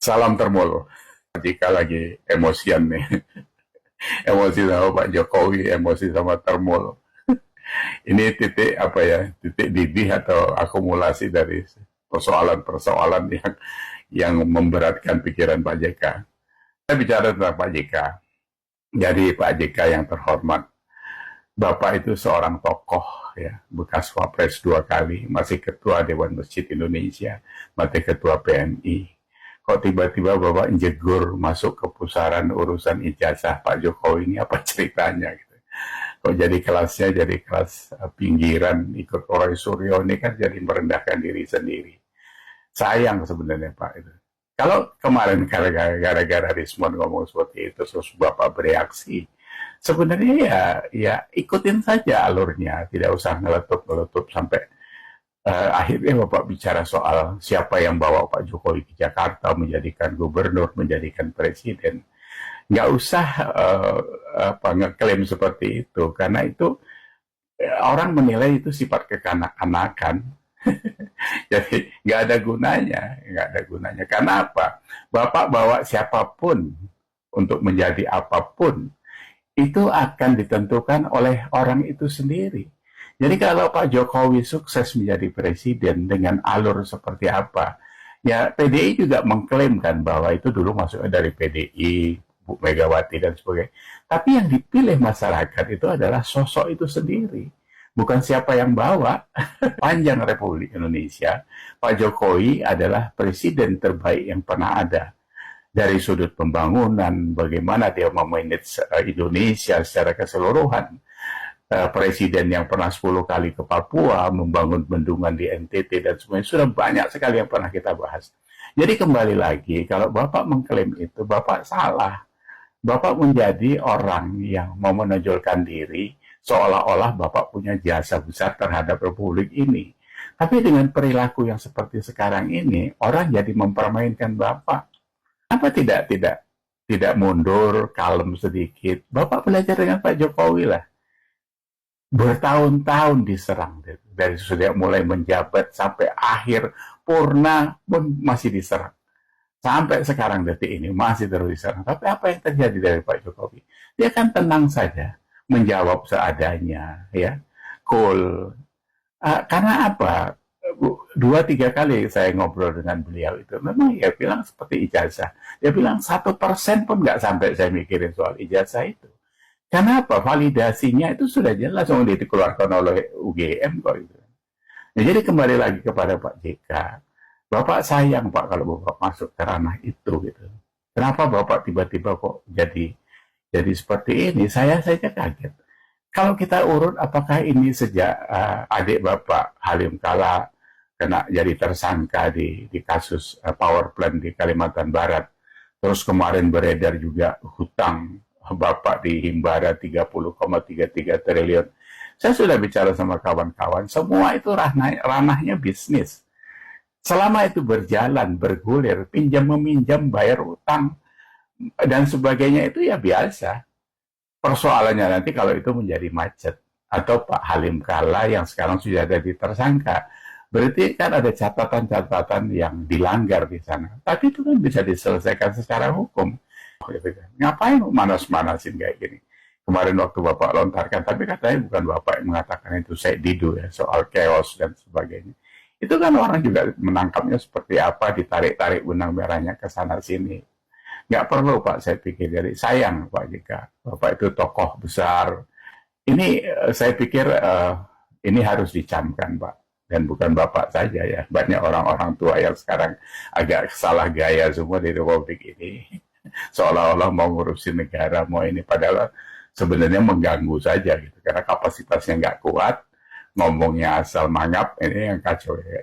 Salam termul. Jika lagi emosian nih, emosi sama Pak Jokowi, emosi sama termul. Ini titik apa ya? Titik didih atau akumulasi dari persoalan-persoalan yang memberatkan pikiran Pak JK. Saya bicara tentang Pak JK. Jadi Pak JK yang terhormat, Bapak itu seorang tokoh ya, bekas Wapres 2 kali, masih Ketua Dewan Masjid Indonesia, masih Ketua PMI. Kok tiba-tiba Bapak jegur masuk ke pusaran urusan ijazah Pak Jokowi, ini apa ceritanya gitu. Kok jadi kelasnya jadi kelas pinggiran, ikut Roy Suryo, ini kan jadi merendahkan diri sendiri. Sayang sebenarnya Pak itu. Kalau kemarin gara-gara Rismon ngomong seperti itu, terus Bapak bereaksi, sebenarnya ya ikutin saja alurnya, tidak usah ngeletup sampai akhirnya Bapak bicara soal siapa yang bawa Pak Jokowi ke Jakarta, menjadikan gubernur, menjadikan presiden. Nggak usah ngeklaim seperti itu, karena itu orang menilai itu sifat kekanak-kanakan. Jadi nggak ada gunanya, nggak ada gunanya. Karena apa? Bapak bawa siapapun untuk menjadi apapun, itu akan ditentukan oleh orang itu sendiri. Jadi kalau Pak Jokowi sukses menjadi presiden dengan alur seperti apa, ya PDI juga mengklaimkan bahwa itu dulu masuknya dari PDI, Bu Megawati dan sebagainya. Tapi yang dipilih masyarakat itu adalah sosok itu sendiri, bukan siapa yang bawa. Panjang Republik Indonesia, Pak Jokowi adalah presiden terbaik yang pernah ada. Dari sudut pembangunan, bagaimana dia memanage Indonesia secara keseluruhan. Presiden yang pernah 10 kali ke Papua, membangun bendungan di NTT dan semuanya, sudah banyak sekali yang pernah kita bahas. Jadi kembali lagi, kalau Bapak mengklaim itu, Bapak salah. Bapak menjadi orang yang mau menonjolkan diri, seolah-olah Bapak punya jasa besar terhadap Republik ini. Tapi dengan perilaku yang seperti sekarang ini, orang jadi mempermainkan Bapak. Apa tidak mundur, kalem sedikit? Bapak belajar dengan Pak Jokowi lah. Bertahun-tahun diserang dari sudah mulai menjabat sampai akhir purna pun masih diserang. Sampai sekarang detik ini masih terus diserang. Tapi apa yang terjadi dari Pak Jokowi? Dia kan tenang saja, menjawab seadanya, ya, cool. Karena apa? 2-3 kali saya ngobrol dengan beliau itu, memang ya bilang seperti ijazah. Dia bilang 1% pun nggak sampai saya mikirin soal ijazah itu. Kenapa? Validasinya itu sudah jelas, dikeluarkan oleh UGM kok itu. Nah, jadi kembali lagi kepada Pak JK. Bapak sayang Pak kalau Bapak masuk ke ranah itu gitu. Kenapa Bapak tiba-tiba kok jadi seperti ini? Saya saja kaget. Kalau kita urut, apakah ini sejak adik Bapak Halim Kala kena jadi tersangka di kasus power plant di Kalimantan Barat. Terus kemarin beredar juga hutang Bapak di Himbara 30,33 triliun. Saya sudah bicara sama kawan-kawan, semua itu ranahnya bisnis. Selama itu berjalan, bergulir, pinjam-meminjam, bayar utang, dan sebagainya itu ya biasa. Persoalannya nanti kalau itu menjadi macet. Atau Pak Halim Kala yang sekarang sudah ada di tersangka. Berarti kan ada catatan-catatan yang dilanggar di sana. Tapi itu kan bisa diselesaikan secara hukum. Gitu kan. Ngapain manas-manasin kayak gini? Kemarin waktu Bapak lontarkan, tapi katanya bukan Bapak yang mengatakan itu, saya Didu ya, soal chaos dan sebagainya. Itu kan orang juga menangkapnya seperti apa, ditarik-tarik benang merahnya ke sana sini. Nggak perlu Pak, saya pikir. Jadi sayang Pak JK. Bapak itu tokoh besar. Ini saya pikir ini harus dicamkan Pak. Dan bukan Bapak saja ya. Banyak orang-orang tua yang sekarang agak salah gaya semua di Republik ini. Seolah-olah mau ngurusin negara, mau ini, padahal sebenarnya mengganggu saja gitu, karena kapasitasnya nggak kuat, ngomongnya asal mangap, ini yang kacau ya.